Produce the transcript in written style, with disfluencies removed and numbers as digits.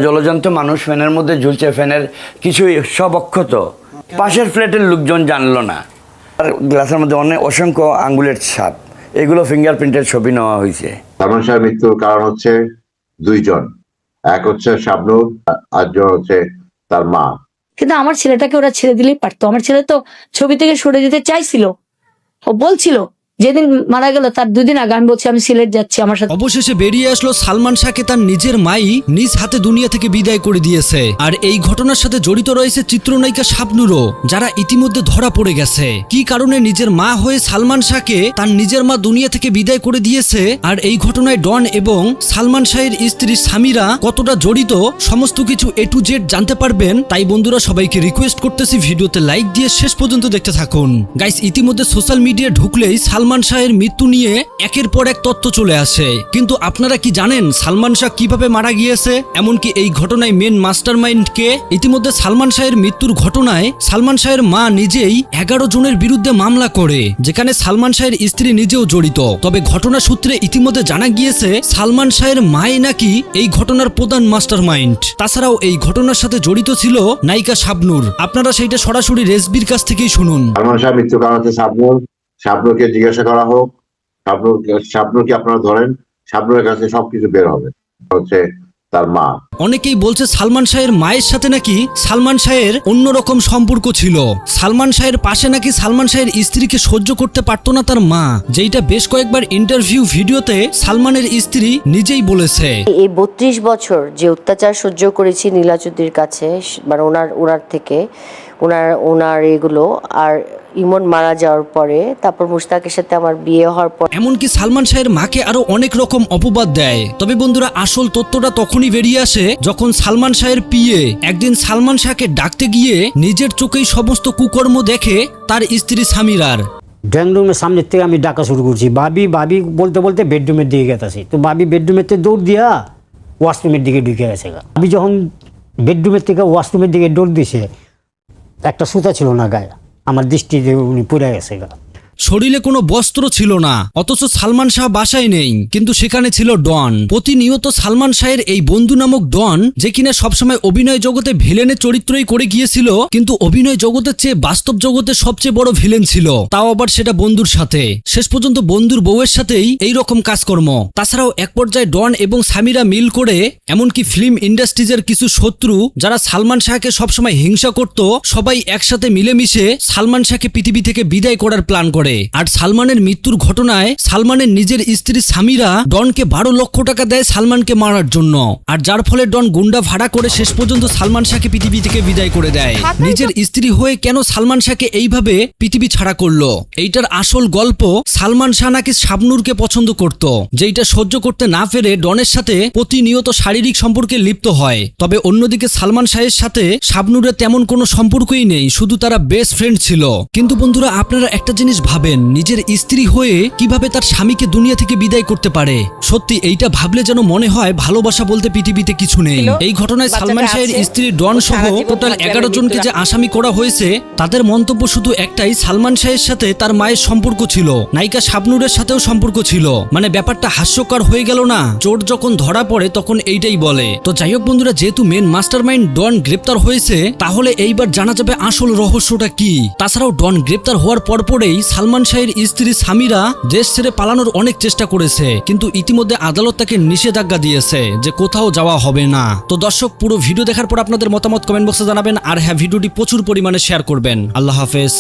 জলজন্ত মানুষ ফ্যানের মধ্যে ঝুলছে, ফ্যানের কিছু সব অক্ষত, পাশের ফ্ল্যাটের লোকজন জানলো না। আর গ্লাসের মধ্যে অসংখ্য আঙ্গুলের ছাপ, এগুলো ফিঙ্গারপ্রিন্টের ছবি নেওয়া হয়েছে। সালমান শাহের মৃত্যুর কারণ হচ্ছে দুইজন, এক হচ্ছে শাবনূর, আরেকজন হচ্ছে তার মা। কিন্তু আমার ছেলেটাকে ওরা ছেড়ে দিলেই পারতো। আমার ছেলে তো ছবি থেকে সরে যেতে চাইছিল, ও বলছিল যেদিন মারা গেল তার 2 দিন আগে আমি বলছি আমি সিলেট যাচ্ছি আমার সাথে। অবশেষে বেরিয়ে আসলো সালমান শাহকে তার নিজের মাই নিজ হাতে দুনিয়া থেকে বিদায় করে দিয়েছে। আর এই ঘটনার সাথে জড়িত রয়েছে চিত্রনায়িকা শাবনূরও, যারা ইতিমধ্যে ধরা পড়ে গেছে। কি কারণে নিজের মা হয়ে সালমান শাহকে তার নিজের মা দুনিয়া থেকে বিদায় করে দিয়েছে, আর এই ঘটনায় ডন এবং সালমান শাহের স্ত্রী সামিরা কতটা জড়িত, সমস্ত কিছু A to Z জানতে পারবেন। তাই বন্ধুরা, সবাইকে রিকোয়েস্ট করতেছি ভিডিওতে লাইক দিয়ে শেষ পর্যন্ত দেখতে থাকুন। গাইস, ইতিমধ্যে সোশ্যাল মিডিয়া ঢুকলেই সালমান শাহের মৃত্যু নিয়ে একের পর এক তথ্য চলে আসে। কিন্তু আপনারা কি জানেন সালমান শাহ কিভাবে মারা গিয়েছে, এমনকি এই ঘটনায় মেন মাস্টারমাইন্ড কে? ইতিমধ্যে সালমান শাহের মৃত্যুর ঘটনায় সালমান শাহের মা নিজেই 11 জনের বিরুদ্ধে মামলা করে, যেখানে সালমান শাহের স্ত্রী নিজেও জড়িত। তবে ঘটনা সূত্রে ইতিমধ্যে জানা গিয়েছে সালমান শাহের মাই নাকি এই ঘটনার প্রধান মাস্টারমাইন্ড। তাছাড়াও এই ঘটনার সাথে জড়িত ছিল নায়িকা শাবনূর। আপনারা সেইটা সরাসরি রেসবির কাছ থেকেই শুনুন। সালমান শাহের মৃত্যুর কারণ হচ্ছে শাবনূর। শাবনূরকে জিজ্ঞাসা করা হোক, শাবনূরকে আপনারা ধরেন, শাবনূরের কাছে সবকিছু বের হবে। হচ্ছে তার মা। অনেকেই বলছে সালমান শাহের মায়ের সাথে নাকি সালমান শাহের অন্যরকম সম্পর্ক ছিল। সালমান শাহের পাশে নাকি সালমান শাহের স্ত্রীকে সহ্য করতে পারতো না তার মা, যেটা বেশ কয়েকবার ইন্টারভিউ ভিডিওতে সালমানের স্ত্রী নিজেই বলেছে। এই 32 বছর যে অত্যাচার সহ্য করেছি নীলাচুদ্দির কাছে, মানে ওনার থেকে ওনার এগুলো, আর ইমন মারা যাওয়ার পরে, তারপর মুশতাকের সাথে আমার বিয়ে হওয়ার পর, এমনকি সালমান শাহের মাকে আরো অনেক রকম অপবাদ দেয়। তবে বন্ধুরা, আসল তথ্যটা তখনই বেরিয়ে আসে যখন সালমান শাহের পিএ একদিন সালমান শাহকে ডাকতে গিয়ে নিজের চোখেই সমস্ত কুকর্ম দেখে তার স্ত্রী সামিরার। ড্রয়িং রুমের সামনের থেকে আমি ডাকা শুরু করছি, ভাবি ভাবি বলতে বলতে বেডরুমের দিকে গেছে। তো ভাবি বেডরুমের থেকে দৌড় দিয়া ওয়াশরুমের দিকে ঢুকে গেছে। আমি যখন বেডরুমের থেকে ওয়াশরুমের দিকে দৌড় দিছে, একটা সুতা ছিল না গায়ে, আমার দৃষ্টিতে উনি পড়ে গেছে। শরীরে কোনো বস্ত্র ছিল না, অথচ সালমান শাহ বাসায় নেই, কিন্তু সেখানে ছিল ডন। প্রতিনিয়ত সালমান শাহের এই বন্ধু নামক ডন, যে কিনা সবসময় অভিনয় জগতে ভিলেনের চরিত্রই করে গিয়েছিল, কিন্তু অভিনয় জগতের চেয়ে বাস্তব জগতে সবচেয়ে বড় ভিলেন ছিল, তাও আবার সেটা বন্ধুর সাথে। শেষ পর্যন্ত বন্ধুর বউয়ের সাথেই এই রকম কাজকর্ম। তাছাড়াও এক পর্যায়ে ডন এবং সামিরা মিল করে এমনকি ফিল্ম ইন্ডাস্ট্রিজের কিছু শত্রু যারা সালমান শাহকে সবসময় হিংসা করত, সবাই একসাথে মিলেমিশে সালমান শাহকে পৃথিবী থেকে বিদায় করার প্ল্যান করে। আর সালমানের মৃত্যুর ঘটনায় সালমানের নিজের স্ত্রী সামিরা ডনকে 12 লক্ষ টাকা দেয় সালমানকে মারার জন্য, আর যার ফলে ডন গুন্ডা ভাড়া করে শেষ পর্যন্ত সালমান শাহকে পৃথিবী থেকে বিদায় করে দেয়। নিজের স্ত্রী হয়ে কেন সালমান শাহকে এইভাবে পৃথিবী ছাড়া করলো? এইটার আসল গল্প, সালমান শাহ নাকি শাবনূরকে পছন্দ করত, যেটা সহ্য করতে না পেরে ডনের সাথে প্রতিনিয়ত শারীরিক সম্পর্কে লিপ্ত হয়। তবে অন্যদিকে সালমান শাহের সাথে শাবনূরের তেমন কোনো সম্পর্কই নেই, শুধু তারা বেস্ট ফ্রেন্ড ছিল। কিন্তু বন্ধুরা, আপনারা একটা জিনিস ভাবেন, নিজের স্ত্রী হয়ে কিভাবে তার স্বামীকে দুনিয়া থেকে বিদায় করতে পারে? সত্যি এইটা ভাবলে যেন মনে হয় ভালোবাসা বলতে পৃথিবীতে কিছু নেই। এই ঘটনায় সালমান শাহের স্ত্রী ডন সহ টোটাল 11 জনকে যে আসামি করা হয়েছে, তাদের মন্তব্য শুধু একটাই, সালমান শাহের সাথে তার মায়ের সম্পর্ক ছিল, নায়িকা শাবনূরের সাথেও সম্পর্ক ছিল। মানে ব্যাপারটা হাস্যকর হয়ে গেল না? চোর যখন ধরা পড়ে তখন এইটাই বলে। তো যাই হোক বন্ধুরা, যেহেতু মেন মাস্টারমাইন্ড ডন গ্রেপ্তার হয়েছে, তাহলে এইবার জানা যাবে আসল রহস্যটা কি। তাছাড়াও ডন গ্রেপ্তার হওয়ার পরপরেই সালমান শাহের স্ত্রী সামিরা দেশ ছেড়ে পালানোর অনেক চেষ্টা করেছে, কিন্তু ইতিমধ্যে আদালত তাকে নিষেধাজ্ঞা দিয়েছে যে কোথাও যাওয়া হবে না। তো দর্শক, পুরো ভিডিও দেখার পর আপনাদের মতামত কমেন্ট বক্সে জানাবেন, আর হ্যাঁ, ভিডিওটি প্রচুর পরিমাণে শেয়ার করবেন। আল্লাহ হাফেজ।